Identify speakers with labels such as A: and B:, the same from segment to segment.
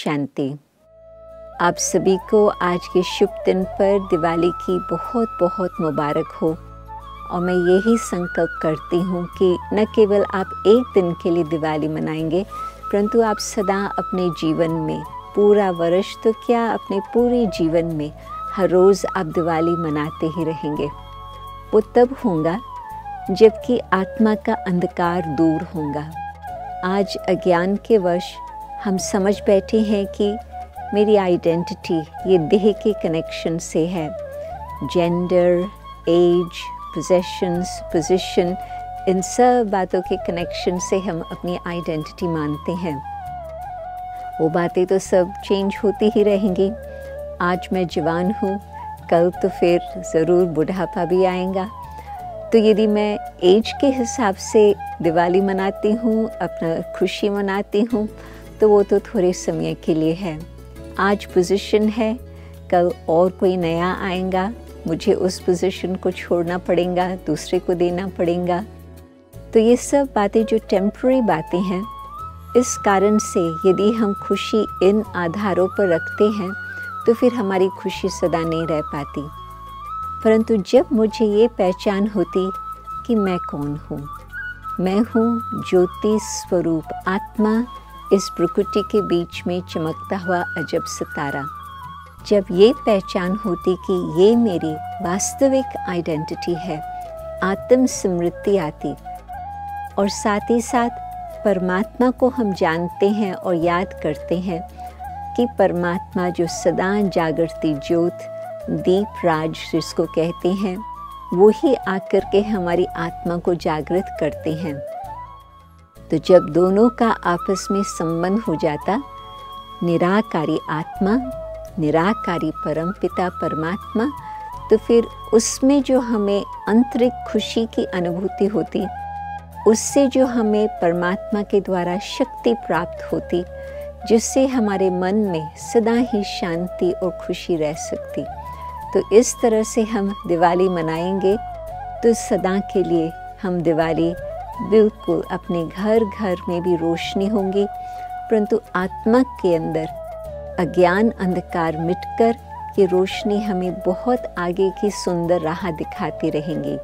A: शांति। आप सभी को आज के शुभ दिन पर दिवाली की बहुत बहुत मुबारक हो। और मैं यही संकल्प करती हूँ कि न केवल आप एक दिन के लिए दिवाली मनाएंगे, परंतु आप सदा अपने जीवन में, पूरा वर्ष तो क्या अपने पूरे जीवन में हर रोज़ आप दिवाली मनाते ही रहेंगे। वो तब होगा जबकि आत्मा का अंधकार दूर होगा। आज अज्ञान के वश हम समझ बैठे हैं कि मेरी आइडेंटिटी ये देह के कनेक्शन से है। जेंडर, एज, पोजेशंस, पोजीशन, इन सब बातों के कनेक्शन से हम अपनी आइडेंटिटी मानते हैं। वो बातें तो सब चेंज होती ही रहेंगी। आज मैं जवान हूँ, कल तो फिर ज़रूर बुढ़ापा भी आएगा। तो यदि मैं एज के हिसाब से दिवाली मनाती हूँ, अपना खुशी मनाती हूँ, तो वो तो थोड़े समय के लिए है। आज पोजीशन है, कल और कोई नया आएगा, मुझे उस पोजीशन को छोड़ना पड़ेगा, दूसरे को देना पड़ेगा। तो ये सब बातें जो टेम्पररी बातें हैं, इस कारण से यदि हम खुशी इन आधारों पर रखते हैं तो फिर हमारी खुशी सदा नहीं रह पाती। परंतु जब मुझे ये पहचान होती कि मैं कौन हूँ, मैं हूँ ज्योति स्वरूप आत्मा, इस प्रकृति के बीच में चमकता हुआ अजब सितारा। जब ये पहचान होती कि ये मेरी वास्तविक आइडेंटिटी है, आत्म स्मृति आती और साथ ही साथ परमात्मा को हम जानते हैं और याद करते हैं कि परमात्मा जो सदा जागृति ज्योत, दीप राज जिसको कहते हैं, वो ही आकर के हमारी आत्मा को जागृत करते हैं। तो जब दोनों का आपस में संबंध हो जाता, निराकारी आत्मा, निराकारी परम पिता परमात्मा, तो फिर उसमें जो हमें आंतरिक खुशी की अनुभूति होती, उससे जो हमें परमात्मा के द्वारा शक्ति प्राप्त होती, जिससे हमारे मन में सदा ही शांति और खुशी रह सकती। तो इस तरह से हम दिवाली मनाएंगे तो सदा के लिए हम दिवाली बिल्कुल अपने घर घर में भी रोशनी होंगी, परंतु आत्मा के अंदर अज्ञान अंधकार मिटकर ये रोशनी हमें बहुत आगे की सुंदर राह दिखाती रहेंगी।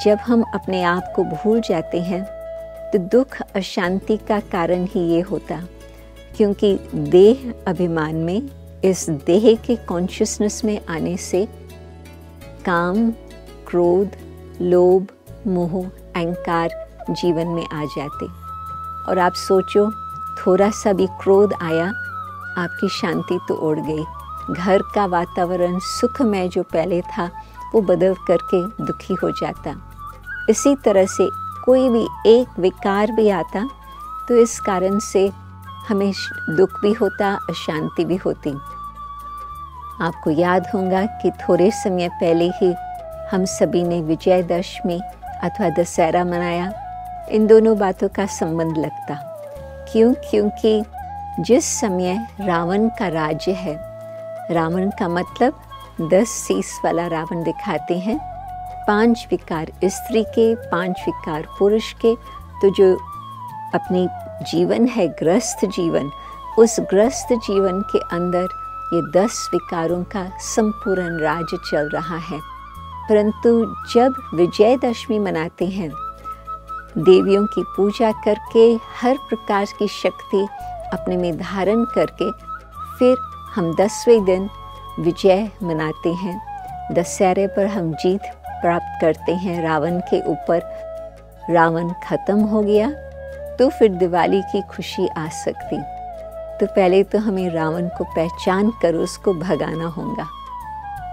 A: जब हम अपने आप को भूल जाते हैं तो दुख अशांति का कारण ही ये होता, क्योंकि देह अभिमान में, इस देह के कॉन्शियसनेस में आने से काम, क्रोध, लोभ, मोह, अहंकार जीवन में आ जाते। और आप सोचो, थोड़ा सा भी क्रोध आया, आपकी शांति तो उड़ गई। घर का वातावरण सुखमय जो पहले था वो बदल करके दुखी हो जाता। इसी तरह से कोई भी एक विकार भी आता तो इस कारण से हमें दुख भी होता, अशांति भी होती। आपको याद होगा कि थोड़े समय पहले ही हम सभी ने विजयदशमी अथवा दशहरा मनाया। इन दोनों बातों का संबंध लगता। क्यों? क्योंकि जिस समय रावण का राज्य है, रावण का मतलब 10 शीश वाला रावण दिखाते हैं, 5 विकार स्त्री के, 5 विकार पुरुष के। तो जो अपनी जीवन है ग्रस्त जीवन, उस ग्रस्त जीवन के अंदर ये 10 विकारों का संपूर्ण राज चल रहा है। परंतु जब विजयदशमी मनाते हैं, देवियों की पूजा करके, हर प्रकार की शक्ति अपने में धारण करके, फिर हम 10वें दिन विजय मनाते हैं। दशहरे पर हम जीत प्राप्त करते हैं रावण के ऊपर। रावण खत्म हो गया तो फिर दिवाली की खुशी आ सकती। तो पहले तो हमें रावण को पहचान कर उसको भगाना होगा,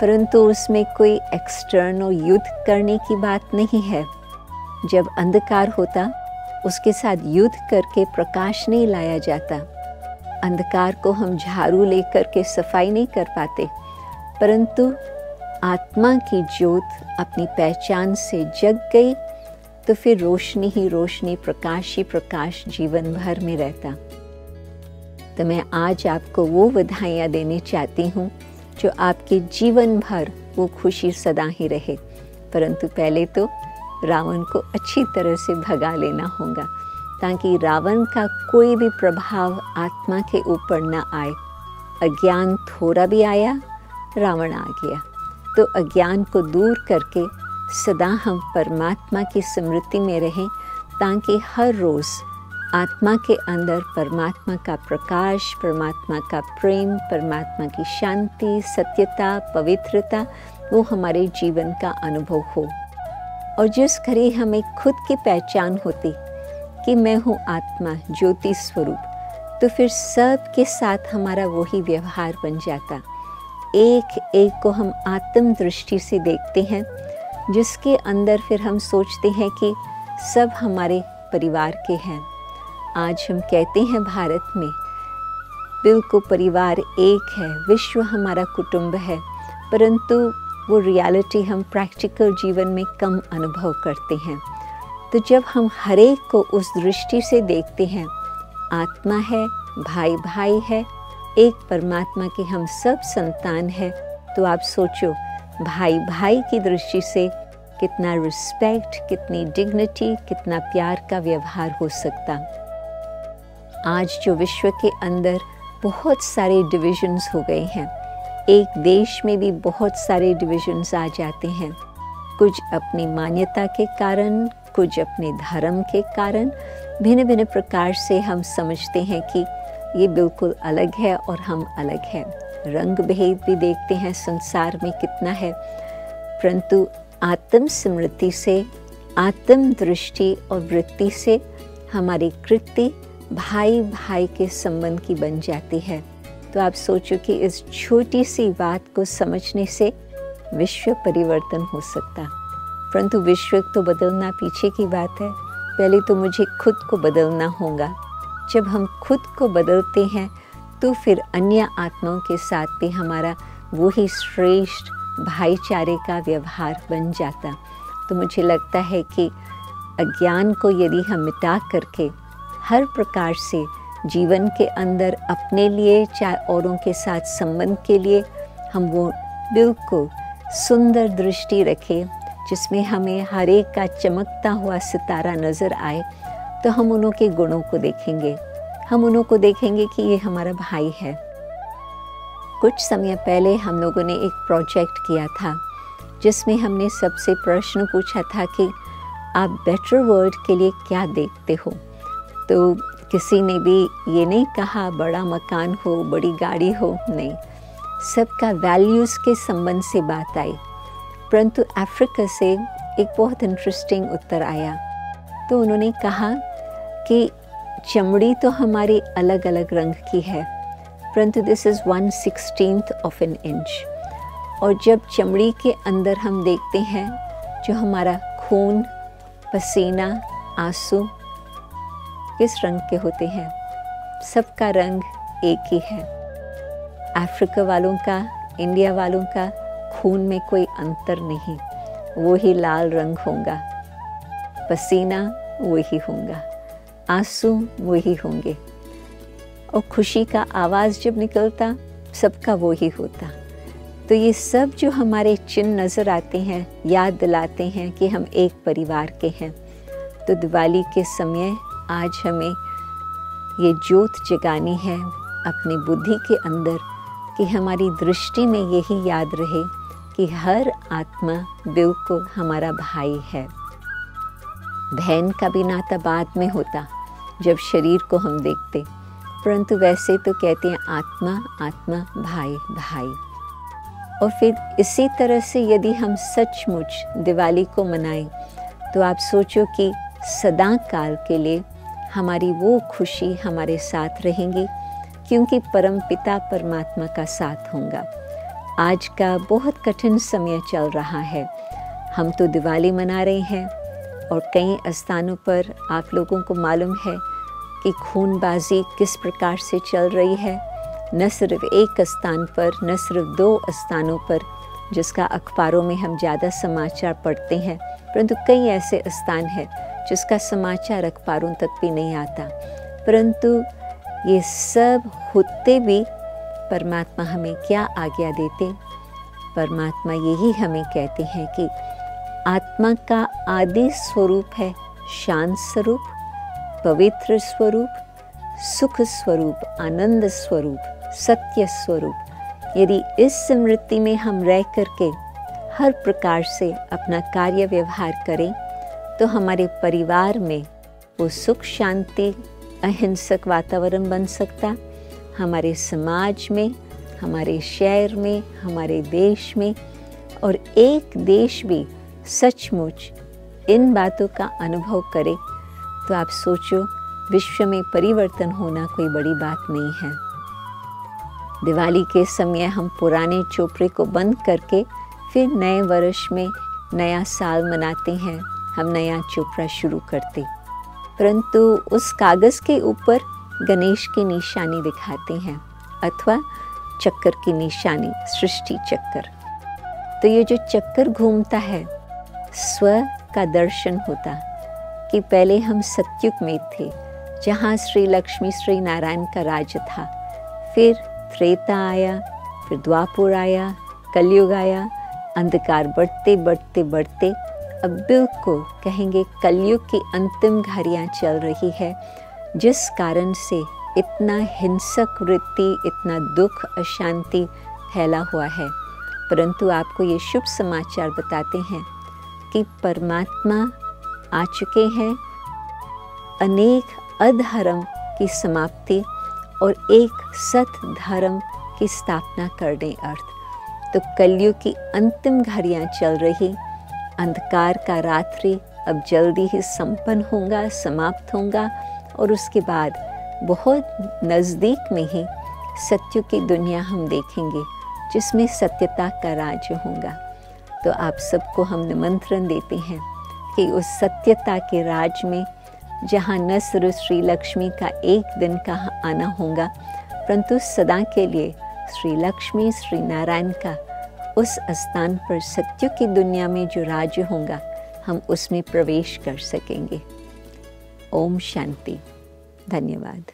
A: परंतु उसमें कोई एक्सटर्नल युद्ध करने की बात नहीं है। जब अंधकार होता, उसके साथ युद्ध करके प्रकाश नहीं लाया जाता। अंधकार को हम झाड़ू लेकर के सफाई नहीं कर पाते, परंतु आत्मा की ज्योत अपनी पहचान से जग गई तो फिर रोशनी ही रोशनी, प्रकाश ही प्रकाश जीवन भर में रहता। तो मैं आज आपको वो बधाइयाँ देनी चाहती हूँ जो आपके जीवन भर वो खुशी सदा ही रहे। परंतु पहले तो रावण को अच्छी तरह से भगा लेना होगा। ताकि रावण का कोई भी प्रभाव आत्मा के ऊपर न आए। अज्ञान थोड़ा भी आया, रावण आ गया। तो अज्ञान को दूर करके सदा हम परमात्मा की स्मृति में रहें, ताकि हर रोज़ आत्मा के अंदर परमात्मा का प्रकाश, परमात्मा का प्रेम, परमात्मा की शांति, सत्यता, पवित्रता वो हमारे जीवन का अनुभव हो। और जिस घड़ी हमें खुद की पहचान होती कि मैं हूँ आत्मा, ज्योति स्वरूप, तो फिर सब के साथ हमारा वही व्यवहार बन जाता। एक एक को हम आत्म दृष्टि से देखते हैं, जिसके अंदर फिर हम सोचते हैं कि सब हमारे परिवार के हैं। आज हम कहते हैं भारत में बिल्कुल परिवार एक है, विश्व हमारा कुटुंब है, परंतु वो रियलिटी हम प्रैक्टिकल जीवन में कम अनुभव करते हैं। तो जब हम हर एक को उस दृष्टि से देखते हैं, आत्मा है, भाई भाई है, एक परमात्मा के हम सब संतान हैं, तो आप सोचो भाई भाई की दृष्टि से कितना रिस्पेक्ट, कितनी डिग्निटी, कितना प्यार का व्यवहार हो सकता। आज जो विश्व के अंदर बहुत सारे डिविजन्स हो गए हैं, एक देश में भी बहुत सारे डिविजन्स आ जाते हैं, कुछ अपनी मान्यता के कारण, कुछ अपने धर्म के कारण, भिन्न भिन्न प्रकार से हम समझते हैं कि ये बिल्कुल अलग है और हम अलग हैं। रंग भेद भी देखते हैं संसार में कितना है, परंतु आत्म स्मृति से, आत्म दृष्टि और वृत्ति से हमारी कृति भाई भाई के संबंध की बन जाती है। तो आप सोचो कि इस छोटी सी बात को समझने से विश्व परिवर्तन हो सकता। परंतु विश्व तो बदलना पीछे की बात है, पहले तो मुझे खुद को बदलना होगा। जब हम खुद को बदलते हैं तो फिर अन्य आत्माओं के साथ भी हमारा वही श्रेष्ठ भाईचारे का व्यवहार बन जाता। तो मुझे लगता है कि अज्ञान को यदि हम मिटा करके हर प्रकार से जीवन के अंदर अपने लिए चाहे औरों के साथ संबंध के लिए हम वो बिल्कुल सुंदर दृष्टि रखें, जिसमें हमें हर एक का चमकता हुआ सितारा नज़र आए, तो हम उन्हों के गुणों को देखेंगे, हम उन्हों को देखेंगे कि ये हमारा भाई है। कुछ समय पहले हम लोगों ने एक प्रोजेक्ट किया था, जिसमें हमने सबसे प्रश्न पूछा था कि आप बेटर वर्ल्ड के लिए क्या देखते हो। तो किसी ने भी ये नहीं कहा बड़ा मकान हो, बड़ी गाड़ी हो, नहीं, सबका वैल्यूज़ के संबंध से बात आई। परंतु अफ्रीका से एक बहुत इंटरेस्टिंग उत्तर आया। तो उन्होंने कहा कि चमड़ी तो हमारी अलग अलग रंग की है, परंतु this is 1/16 of an inch. और जब चमड़ी के अंदर हम देखते हैं जो हमारा खून, पसीना, आंसू किस रंग के होते हैं, सबका रंग एक ही है। अफ्रीका वालों का, इंडिया वालों का खून में कोई अंतर नहीं, वो ही लाल रंग होगा, पसीना वही होगा, आंसू वही होंगे, और खुशी का आवाज़ जब निकलता सबका वही होता। तो ये सब जो हमारे चिन्ह नज़र आते हैं याद दिलाते हैं कि हम एक परिवार के हैं। तो दिवाली के समय आज हमें ये ज्योत जगानी है अपनी बुद्धि के अंदर, कि हमारी दृष्टि में यही याद रहे कि हर आत्मा बिल्कुल हमारा भाई है। बहन का भी नाता बाद में होता जब शरीर को हम देखते, परंतु वैसे तो कहते हैं आत्मा आत्मा, भाई भाई। और फिर इसी तरह से यदि हम सचमुच दिवाली को मनाएं, तो आप सोचो कि सदा काल के लिए हमारी वो खुशी हमारे साथ रहेंगी, क्योंकि परमपिता परमात्मा का साथ होगा। आज का बहुत कठिन समय चल रहा है, हम तो दिवाली मना रहे हैं और कई स्थानों पर आप लोगों को मालूम है कि खूनबाजी किस प्रकार से चल रही है। न सिर्फ एक स्थान पर, न सिर्फ 2 स्थानों पर, जिसका अखबारों में हम ज़्यादा समाचार पढ़ते हैं, परंतु कई ऐसे स्थान हैं जिसका समाचार अखबारों तक भी नहीं आता। परंतु ये सब होते भी परमात्मा हमें क्या आज्ञा देते? परमात्मा यही हमें कहते हैं कि आत्मा का आदि स्वरूप है शांत स्वरूप, पवित्र स्वरूप, सुख स्वरूप, आनंद स्वरूप, सत्य स्वरूप, यदि इस स्मृति में हम रह करके हर प्रकार से अपना कार्य व्यवहार करें तो हमारे परिवार में वो सुख शांति अहिंसक वातावरण बन सकता, हमारे समाज में, हमारे शहर में, हमारे देश में, और एक देश भी सचमुच इन बातों का अनुभव करे तो आप सोचो विश्व में परिवर्तन होना कोई बड़ी बात नहीं है। दिवाली के समय हम पुराने चोपड़े को बंद करके फिर नए वर्ष में नया साल मनाते हैं, हम नया चोपड़ा शुरू करते, परंतु उस कागज़ के ऊपर गणेश की निशानी दिखाते हैं अथवा चक्कर की निशानी, सृष्टि चक्कर। तो ये जो चक्कर घूमता है, स्व का दर्शन होता कि पहले हम सतयुग में थे जहाँ श्री लक्ष्मी श्री नारायण का राज्य था, फिर त्रेता आया, फिर द्वापर आया, कलयुग आया, अंधकार बढ़ते बढ़ते बढ़ते अब बिल्कुल कहेंगे कलयुग की अंतिम घड़ियाँ चल रही है, जिस कारण से इतना हिंसक वृत्ति, इतना दुख, अशांति फैला हुआ है। परंतु आपको ये शुभ समाचार बताते हैं कि परमात्मा आ चुके हैं, अनेक अधर्म की समाप्ति और एक सत धर्म की स्थापना करने अर्थ। तो कलयुग की अंतिम घड़ियाँ चल रही, अंधकार का रात्रि अब जल्दी ही संपन्न होगा, समाप्त होगा, और उसके बाद बहुत नज़दीक में ही सत्य की दुनिया हम देखेंगे जिसमें सत्यता का राज्य होगा। तो आप सबको हम निमंत्रण देते हैं कि उस सत्यता के राज में, जहाँ न सिर्फ श्री लक्ष्मी का एक दिन का आना होगा, परंतु सदा के लिए श्री लक्ष्मी श्री नारायण का उस स्थान पर सत्य की दुनिया में जो राज्य होगा, हम उसमें प्रवेश कर सकेंगे। ओम शांति। धन्यवाद।